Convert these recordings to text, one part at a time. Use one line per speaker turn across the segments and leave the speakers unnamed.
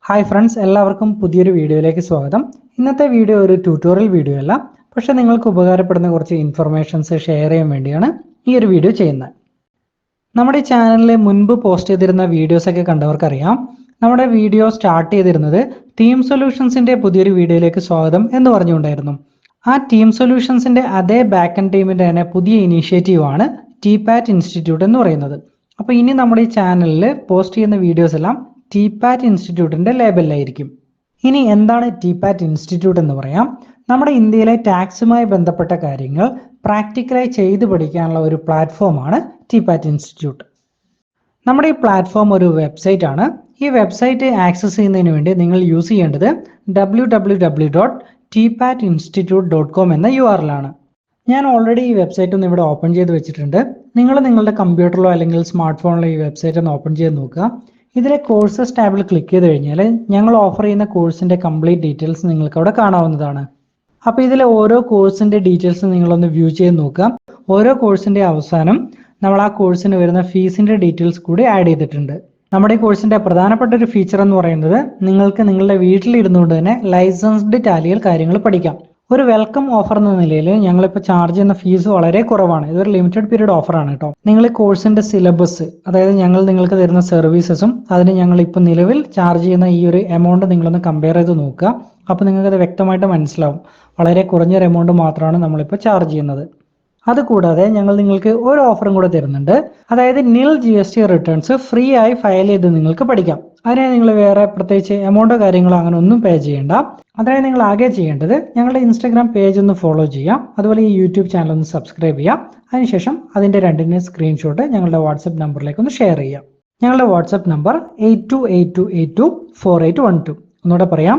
Hi friends, എല്ലാവർക്കും പുതിയൊരു വീഡിയോയിലേക്ക് സ്വാഗതം. ഇന്നത്തെ വീഡിയോ ഒരു ട്യൂട്ടോറിയൽ വീഡിയോ അല്ല, പക്ഷെ നിങ്ങൾക്ക് ഉപകാരപ്പെടുന്ന കുറച്ച് ഇൻഫർമേഷൻസ് ഷെയർ ചെയ്യാൻ വേണ്ടിയാണ് ഈ ഒരു വീഡിയോ ചെയ്യുന്നത്. നമ്മുടെ ഈ ചാനലിൽ മുൻപ് പോസ്റ്റ് ചെയ്തിരുന്ന വീഡിയോസൊക്കെ കണ്ടവർക്കറിയാം, നമ്മുടെ വീഡിയോ സ്റ്റാർട്ട് ചെയ്തിരുന്നത് ടീം സൊല്യൂഷൻസിന്റെ പുതിയൊരു വീഡിയോയിലേക്ക് സ്വാഗതം എന്ന് പറഞ്ഞുകൊണ്ടായിരുന്നു. ആ ടീം സൊല്യൂഷൻസിന്റെ അതേ ബാക്ക് എൻഡ് ടീമിന്റെ തന്നെ പുതിയ ഇനീഷ്യേറ്റീവാണ് ടിപാറ്റ് ഇൻസ്റ്റിറ്റ്യൂട്ട് എന്ന് പറയുന്നത്. അപ്പോൾ ഇനി നമ്മുടെ ഈ ചാനലിൽ പോസ്റ്റ് ചെയ്യുന്ന വീഡിയോസ് എല്ലാം ടിപാറ്റ് ഇൻസ്റ്റിറ്റ്യൂട്ടിന്റെ ലേബലിലായിരിക്കും. ഇനി എന്താണ് ടിപാറ്റ് ഇൻസ്റ്റിറ്റ്യൂട്ട് എന്ന് പറയാം. നമ്മുടെ ഇന്ത്യയിലെ ടാക്സുമായി ബന്ധപ്പെട്ട കാര്യങ്ങൾ പ്രാക്ടിക്കലായി ചെയ്തു പഠിക്കാനുള്ള ഒരു പ്ലാറ്റ്ഫോമാണ് ടിപാറ്റ് ഇൻസ്റ്റിറ്റ്യൂട്ട്. നമ്മുടെ ഈ പ്ലാറ്റ്ഫോം ഒരു വെബ്സൈറ്റ് ആണ്. ഈ വെബ്സൈറ്റ് ആക്സസ് ചെയ്യുന്നതിന് വേണ്ടി നിങ്ങൾ യൂസ് ചെയ്യേണ്ടത് www.tpatinstitute.com എന്ന URL ആണ്. ഞാൻ ഓൾറെഡി ഈ വെബ്സൈറ്റ് ഒന്ന് ഇവിടെ ഓപ്പൺ ചെയ്ത് വെച്ചിട്ടുണ്ട്. നിങ്ങൾ നിങ്ങളുടെ കമ്പ്യൂട്ടറിലോ അല്ലെങ്കിൽ സ്മാർട്ട് ഫോണിലോ ഈ വെബ്സൈറ്റ് ഒന്ന് ഓപ്പൺ ചെയ്ത് നോക്കുക. ഇതിലെ കോഴ്സസ് ടാബിൽ ക്ലിക്ക് ചെയ്ത് കഴിഞ്ഞാൽ ഞങ്ങൾ ഓഫർ ചെയ്യുന്ന കോഴ്സിന്റെ കംപ്ലീറ്റ് ഡീറ്റെയിൽസ് നിങ്ങൾക്ക് അവിടെ കാണാവുന്നതാണ്. അപ്പോൾ ഇതിലെ ഓരോ കോഴ്സിന്റെ ഡീറ്റെയിൽസ് നിങ്ങളൊന്ന് വ്യൂ ചെയ്ത് നോക്കുക. ഓരോ കോഴ്സിന്റെ അവസാനം നമ്മൾ ആ കോഴ്സിന് വരുന്ന ഫീസിന്റെ ഡീറ്റെയിൽസ് കൂടി ആഡ് ചെയ്തിട്ടുണ്ട്. നമ്മുടെ ഈ കോഴ്സിന്റെ പ്രധാനപ്പെട്ട ഒരു ഫീച്ചർ എന്ന് പറയുന്നത് നിങ്ങൾക്ക് നിങ്ങളുടെ വീട്ടിലിരുന്നുകൊണ്ട് തന്നെ ലൈസൻസ്ഡ് ടാലിയിൽ കാര്യങ്ങൾ പഠിക്കാം. ഒരു വെൽക്കം ഓഫർ എന്ന നിലയിൽ ഞങ്ങളിപ്പോൾ ചാർജ് ചെയ്യുന്ന ഫീസ് വളരെ കുറവാണ്. ഇതൊരു ലിമിറ്റഡ് പീരീഡ് ഓഫറാണ് കേട്ടോ. നിങ്ങൾ ഈ കോഴ്സിന്റെ സിലബസ്, അതായത് ഞങ്ങൾ നിങ്ങൾക്ക് തരുന്ന സർവീസസും അതിന് ഞങ്ങൾ ഇപ്പോൾ നിലവിൽ ചാർജ് ചെയ്യുന്ന ഈ ഒരു എമൗണ്ട് നിങ്ങളൊന്ന് കമ്പയർ ചെയ്ത് നോക്കുക. അപ്പോൾ നിങ്ങൾക്ക് അത് വ്യക്തമായിട്ട് മനസ്സിലാവും. വളരെ കുറഞ്ഞൊരു എമൗണ്ട് മാത്രമാണ് നമ്മളിപ്പോൾ ചാർജ് ചെയ്യുന്നത്. അതുകൂടാതെ ഞങ്ങൾ നിങ്ങൾക്ക് ഒരു ഓഫറും കൂടെ തരുന്നുണ്ട്. അതായത് നിൽ GST റിട്ടേൺസ് ഫ്രീ ആയി ഫയൽ ചെയ്ത് നിങ്ങൾക്ക് പഠിക്കാം. അതിനായി നിങ്ങൾ വേറെ പ്രത്യേകിച്ച് എമൗണ്ടോ കാര്യങ്ങളോ അങ്ങനെ ഒന്നും പേ ചെയ്യേണ്ട. അതിനായി നിങ്ങൾ ആകെ ചെയ്യേണ്ടത് ഞങ്ങളുടെ ഇൻസ്റ്റാഗ്രാം പേജ് ഒന്ന് ഫോളോ ചെയ്യാം, അതുപോലെ ഈ യൂട്യൂബ് ചാനൽ ഒന്ന് സബ്സ്ക്രൈബ് ചെയ്യാം. അതിനുശേഷം അതിന്റെ രണ്ടിന്റെ സ്ക്രീൻഷോട്ട് ഞങ്ങളുടെ വാട്സപ്പ് നമ്പറിലേക്ക് ഒന്ന് ഷെയർ ചെയ്യാം. ഞങ്ങളുടെ വാട്സപ്പ് നമ്പർ 8282824812. ഒന്നുകൂടെ പറയാം,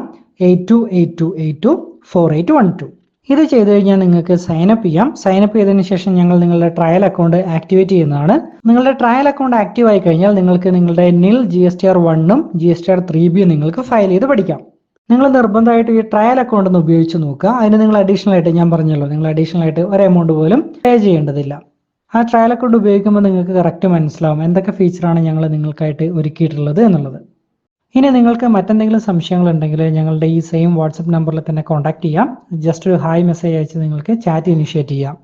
8282824812. ഇത് ചെയ്തു കഴിഞ്ഞാൽ നിങ്ങൾക്ക് സൈനപ്പ് ചെയ്യാം. സൈനപ്പ് ചെയ്തതിനു ശേഷം ഞങ്ങൾ നിങ്ങളുടെ ട്രയൽ അക്കൗണ്ട് ആക്ടിവേറ്റ് ചെയ്യുന്നതാണ്. നിങ്ങളുടെ ട്രയൽ അക്കൗണ്ട് ആക്റ്റീവ് ആയി കഴിഞ്ഞാൽ നിങ്ങൾക്ക് നിങ്ങളുടെ നിൽ GSTR1ഉം GSTR3B നിങ്ങൾക്ക് ഫയൽ ചെയ്ത് പഠിക്കാം. നിങ്ങൾ നിർബന്ധമായിട്ട് ഈ ട്രയൽ അക്കൗണ്ട് ഒന്ന് ഉപയോഗിച്ച് നോക്കുക. അതിന് നിങ്ങൾ അഡീഷണൽ ആയിട്ട്, ഞാൻ പറഞ്ഞല്ലോ, നിങ്ങൾ അഡീഷണൽ ആയിട്ട് ഒരു എമൗണ്ട് പോലും പേ ചെയ്യേണ്ടതില്ല. ആ ട്രയൽ അക്കൗണ്ട് ഉപയോഗിക്കുമ്പോൾ നിങ്ങൾക്ക് കറക്റ്റ് മനസ്സിലാവും എന്തൊക്കെ ഫീച്ചറാണ് ഞങ്ങൾ നിങ്ങൾക്കായിട്ട് ഒരുക്കിയിട്ടുള്ളത് എന്നുള്ളത്. ഇനി നിങ്ങൾക്ക് മറ്റെന്തെങ്കിലും സംശയങ്ങൾ ഉണ്ടെങ്കിൽ ഞങ്ങളുടെ ഈ സെയിം വാട്സപ്പ് നമ്പറിൽ തന്നെ കോൺടാക്ട് ചെയ്യാം. ജസ്റ്റ് ഒരു ഹായ് മെസ്സേജ് അയച്ച് നിങ്ങൾക്ക് ചാറ്റ് ഇനിഷ്യേറ്റ് ചെയ്യാം.